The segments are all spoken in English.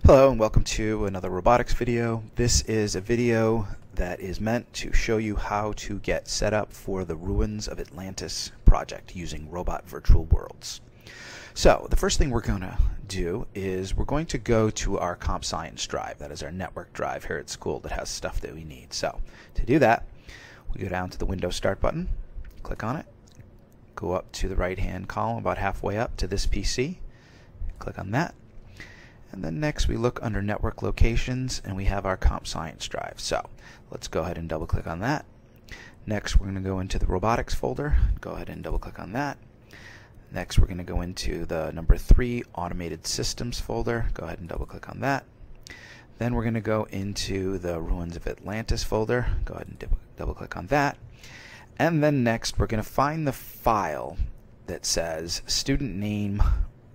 Hello and welcome to another robotics video. This is a video that is meant to show you how to get set up for the Ruins of Atlantis project using robot virtual worlds. So the first thing we're going to do is we're going to go to our comp science drive. That is our network drive here at school that has stuff that we need. So to do that, we go down to the Windows Start button, click on it, go up to the right hand column about halfway up to this PC, click on that. And then next we look under network locations and we have our comp science drive. So let's go ahead and double click on that. Next we're going to go into the robotics folder, go ahead and double click on that. Next we're going to go into the number 3 automated systems folder, go ahead and double click on that. Then we're going to go into the Ruins of Atlantis folder, go ahead and double click on that. And then next we're going to find the file that says student name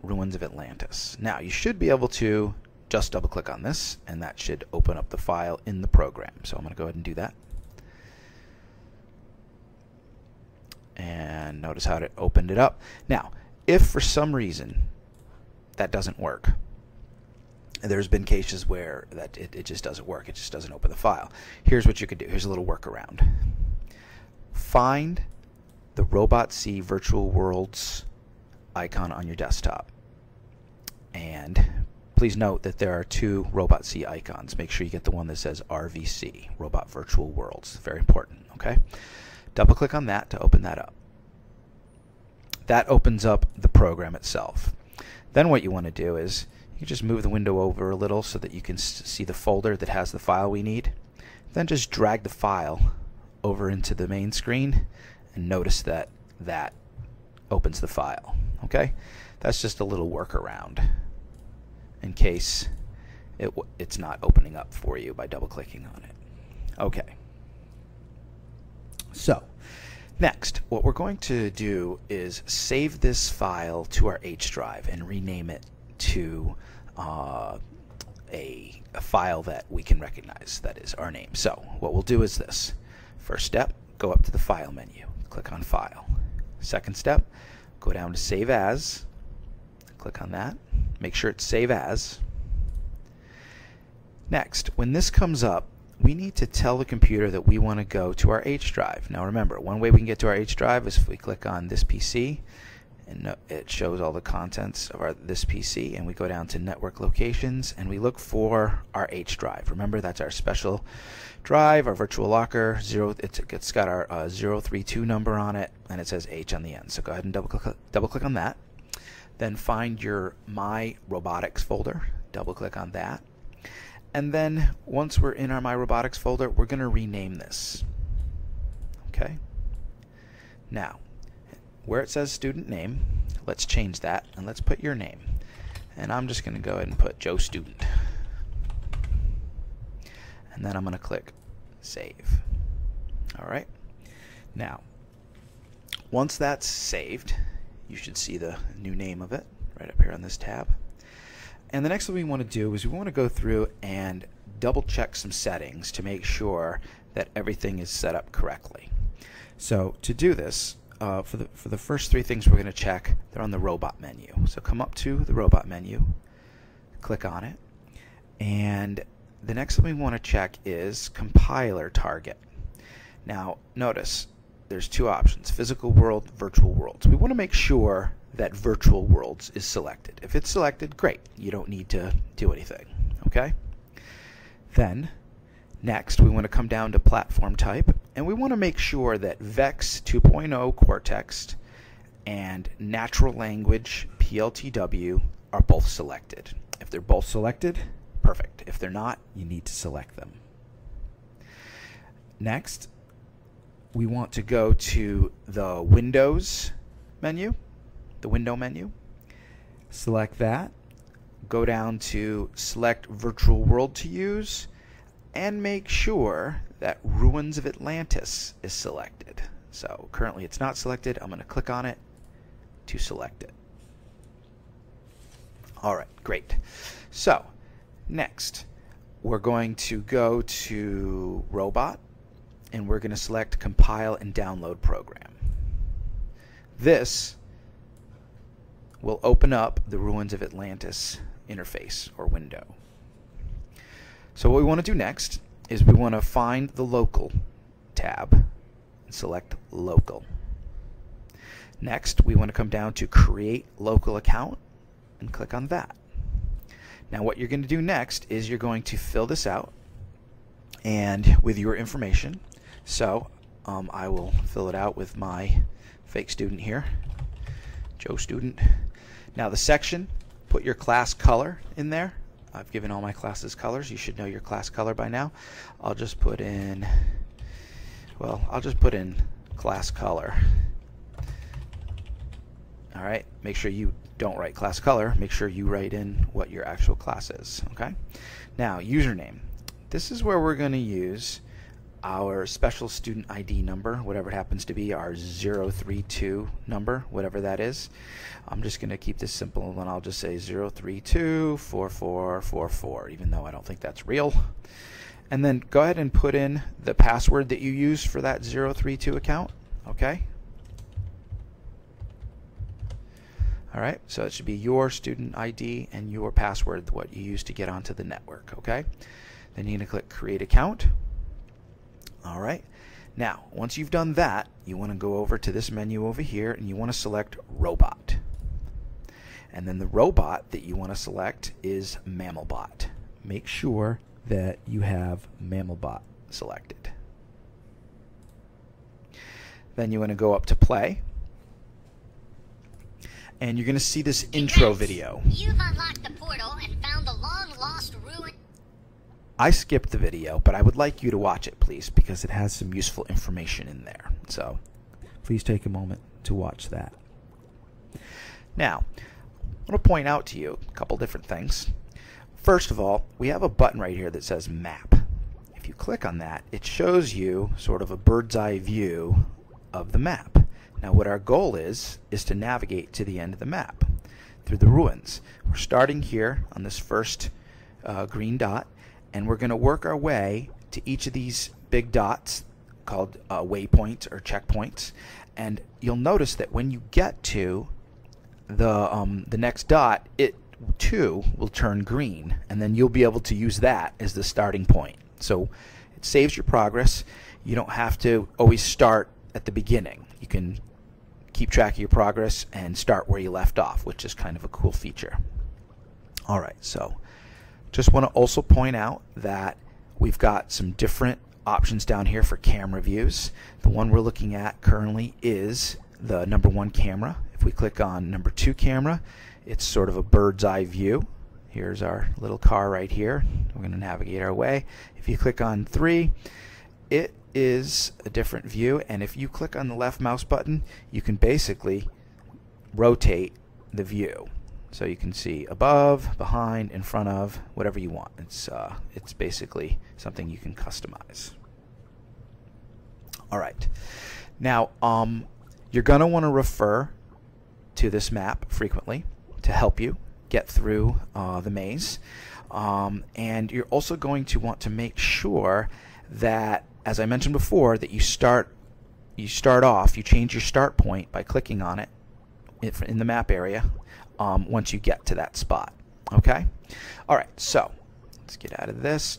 Ruins of Atlantis. Now you should be able to just double click on this and that should open up the file in the program. So I'm going to go ahead and do that. And notice how it opened it up. Now if for some reason that doesn't work, there's been cases where it just doesn't work, it just doesn't open the file. Here's what you could do. Here's a little workaround. Find the Robot C Virtual Worlds icon on your desktop, and please note that there are 2 Robot C icons. Make sure you get the one that says RVC, Robot Virtual Worlds. Very important. Okay, double click on that to open that up. That opens up the program itself. Then what you want to do is you just move the window over a little so that you can see the folder that has the file we need. Then just drag the file over into the main screen and notice that that opens the file. Okay, that's just a little workaround in case it's not opening up for you by double clicking on it. Okay, so next what we're going to do is save this file to our H drive and rename it to a file that we can recognize, that is our name. So what we'll do is this. First step, go up to the file menu, click on file. Second step, go down to Save As, click on that, make sure it's Save As. Next, when this comes up, we need to tell the computer that we want to go to our H drive. Now remember, one way we can get to our H drive is if we click on this PC, and it shows all the contents of this PC, and we go down to network locations and we look for our H drive. Remember, that's our special drive, our virtual locker. It's got our 032 number on it and it says H on the end. So go ahead and double click on that. Then find your My Robotics folder, double click on that. And then once we're in our My Robotics folder, we're going to rename this. Okay? Now, where it says student name, let's change that and let's put your name. And I'm just going to go ahead and put Joe Student. And then I'm going to click Save. Alright. Now, once that's saved, you should see the new name of it right up here on this tab. And the next thing we want to do is we want to go through and double check some settings to make sure that everything is set up correctly. So to do this, for the first 3 things we're going to check, they're on the robot menu. So come up to the robot menu, click on it, and the next thing we want to check is compiler target. Now notice there's 2 options, physical world, virtual worlds. We want to make sure that virtual worlds is selected. If it's selected, great, you don't need to do anything. Okay? Then next we want to come down to platform type, and we want to make sure that VEX 2.0 Cortex and natural language PLTW are both selected. If they're both selected, perfect. If they're not, you need to select them. Next, we want to go to the Windows menu, the window menu. Select that. Go down to select virtual world to use and make sure that Ruins of Atlantis is selected. So currently it's not selected. I'm going to click on it to select it. Alright, great. So next we're going to go to Robot and we're going to select Compile and Download Program. This will open up the Ruins of Atlantis interface or window. So what we want to do next is we want to find the local tab and select local. Next, we want to come down to create local account and click on that. Now what you're going to do next is you're going to fill this out and with your information. So I will fill it out with my fake student here, Joe student. Now the section, put your class color in there. I've given all my classes colors. You should know your class color by now. I'll just put in, well, I'll just put in class color. All right, make sure you don't write class color. Make sure you write in what your actual class is, okay? Now, username. This is where we're going to use our special student ID number, whatever it happens to be, our 032 number, whatever that is. I'm just going to keep this simple, and I'll just say 0324444, even though I don't think that's real. And then go ahead and put in the password that you use for that 032 account, okay? All right, so it should be your student ID and your password, what you use to get onto the network, okay? Then you're going to click Create Account. All right, now once you've done that, you want to go over to this menu over here and you want to select Robot. And then the robot that you want to select is MammalBot. Make sure that you have MammalBot selected. Then you want to go up to Play. And you're going to see this intro video. You've unlocked the portal and found the long-lost ruin. I skipped the video, but I would like you to watch it, please, because it has some useful information in there. So please take a moment to watch that. Now, I want to point out to you a couple different things. First of all, we have a button right here that says Map. If you click on that, it shows you sort of a bird's eye view of the map. Now what our goal is to navigate to the end of the map through the ruins. We're starting here on this first green dot, and we're going to work our way to each of these big dots called waypoints or checkpoints. And you'll notice that when you get to the next dot, it too will turn green, and then you'll be able to use that as the starting point. So it saves your progress. You don't have to always start at the beginning. You can keep track of your progress and start where you left off, which is kind of a cool feature. All right, so just want to also point out that we've got some different options down here for camera views. The one we're looking at currently is the #1 camera. If we click on #2 camera, it's sort of a bird's eye view. Here's our little car right here. We're going to navigate our way. If you click on 3, it is a different view, and if you click on the left mouse button, you can basically rotate the view. So you can see above, behind, in front of, whatever you want. It's basically something you can customize. All right. Now, you're going to want to refer to this map frequently to help you get through the maze. And you're also going to want to make sure that, as I mentioned before, that you change your start point by clicking on it in the map area once you get to that spot. Okay? All right, so let's get out of this.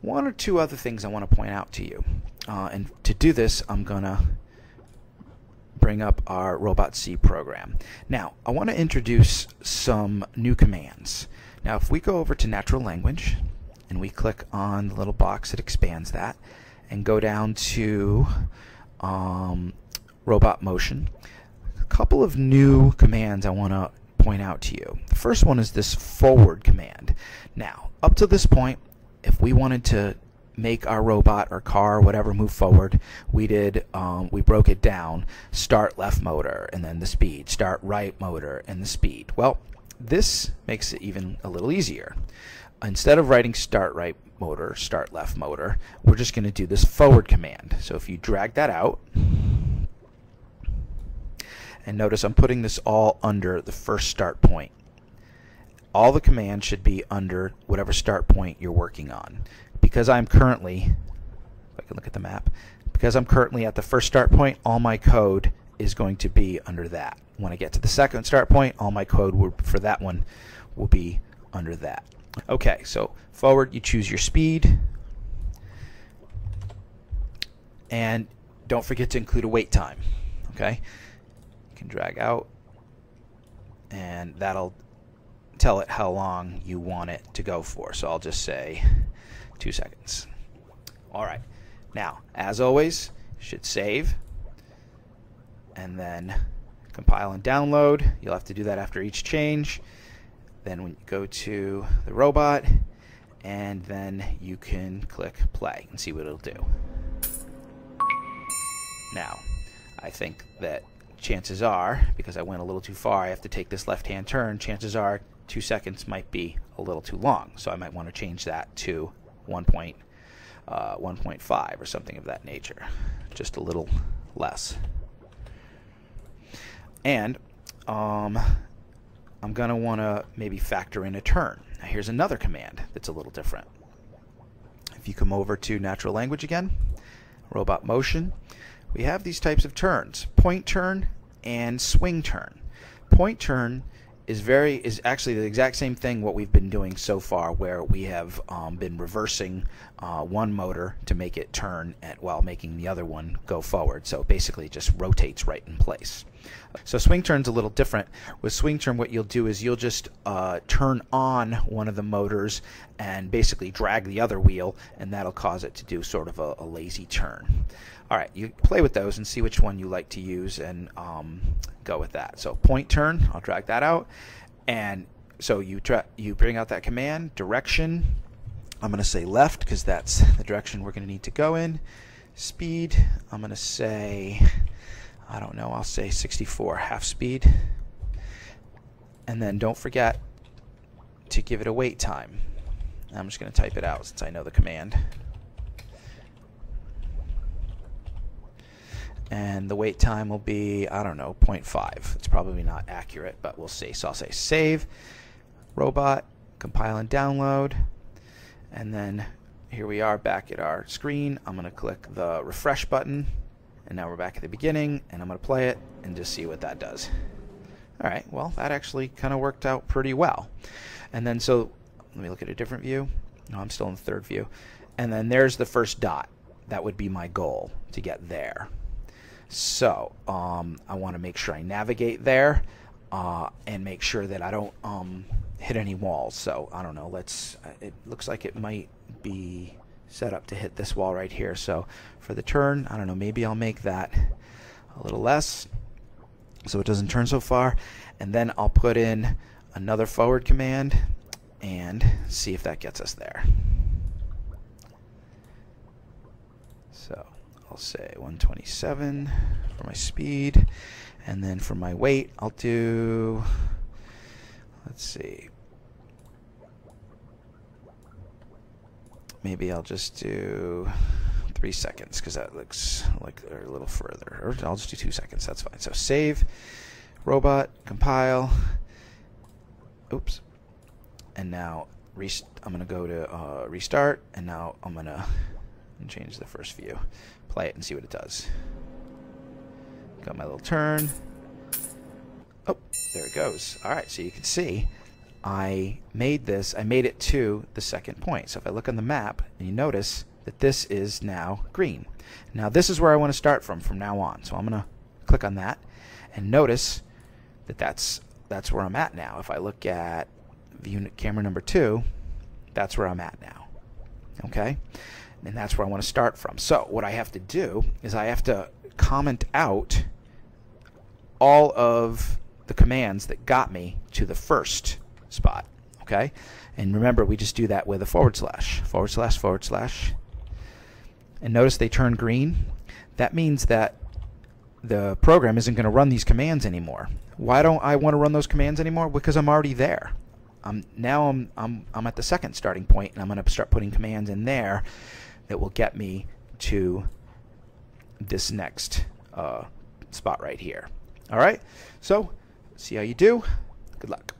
One or two other things I want to point out to you. And to do this, I'm going to bring up our Robot C program. Now, I want to introduce some new commands. Now, if we go over to natural language and we click on the little box that expands that and go down to robot motion, a couple of new commands I want to point out to you. The first one is this forward command. Now, up to this point, if we wanted to make our robot or car or whatever move forward, we broke it down: start left motor and then the speed, start right motor and the speed. Well, this makes it even a little easier. Instead of writing start right motor, start left motor, we're just going to do this forward command. So if you drag that out, and notice I'm putting this all under the first start point. All the commands should be under whatever start point you're working on. Because I'm currently, if I can look at the map, because I'm currently at the first start point, all my code is going to be under that. When I get to the second start point, all my code for that one will be under that. Okay, so forward, you choose your speed. And don't forget to include a wait time. Okay? You can drag out, and that'll tell it how long you want it to go for. So I'll just say 2 seconds. All right. Now, as always, you should save and then compile and download. You'll have to do that after each change. Then when you go to the robot, and then you can click play and see what it'll do. Now, I think that chances are, because I went a little too far, I have to take this left-hand turn. Chances are 2 seconds might be a little too long, so I might want to change that to 1.5 or something of that nature, just a little less. And I'm going to want to maybe factor in a turn. Now here's another command that's a little different. If you come over to natural language again, robot motion, we have these types of turns: point turn and swing turn. Point turn is actually the exact same thing what we've been doing so far, where we have been reversing one motor to make it turn while making the other one go forward. So basically it just rotates right in place. So swing turn's a little different. With swing turn, what you'll do is you'll just turn on one of the motors and basically drag the other wheel, and that'll cause it to do sort of a lazy turn. All right, you play with those and see which one you like to use, and go with that. So point turn, I'll drag that out, and so you bring out that command. Direction, I'm going to say left because that's the direction we're going to need to go in. Speed, I'm going to say, I don't know, I'll say 64 half speed. And then don't forget to give it a wait time. I'm just going to type it out since I know the command. And the wait time will be, I don't know, 0.5. It's probably not accurate, but we'll see. So I'll say save, robot, compile and download, and then here we are back at our screen. I'm going to click the refresh button, and now we're back at the beginning, and I'm going to play it and just see what that does. All right, well, that actually kind of worked out pretty well. And then so let me look at a different view. No, I'm still in the third view. And then there's the first dot. That would be my goal, to get there. So I want to make sure I navigate there and make sure that I don't hit any walls. So I don't know, it looks like it might be set up to hit this wall right here. So for the turn, I don't know, maybe I'll make that a little less so it doesn't turn so far, and then I'll put in another forward command and see if that gets us there. So I'll say 127 for my speed, and then for my weight I'll do, let's see, maybe I'll just do 3 seconds because that looks like they're a little further. Or I'll just do 2 seconds, that's fine. So save, robot, compile, oops, and now I'm going to go to restart, and now I'm going to change the first view, play it and see what it does. Got my little turn. Oh, there it goes. All right, so you can see I made it to the second point. So if I look on the map, and you notice that this is now green. Now this is where I want to start from now on. So I'm going to click on that and notice that that's where I'm at now. If I look at view camera number 2, that's where I'm at now. Okay? And that's where I want to start from. So what I have to do is I have to comment out all of the commands that got me to the first spot. Okay? And remember, we just do that with a // // and notice they turn green. That means that the program isn't going to run these commands anymore. Why don't I want to run those commands anymore? Because I'm already there. Now I'm at the second starting point, and I'm going to start putting commands in there that will get me to this next spot right here. All right, so see how you do. Good luck.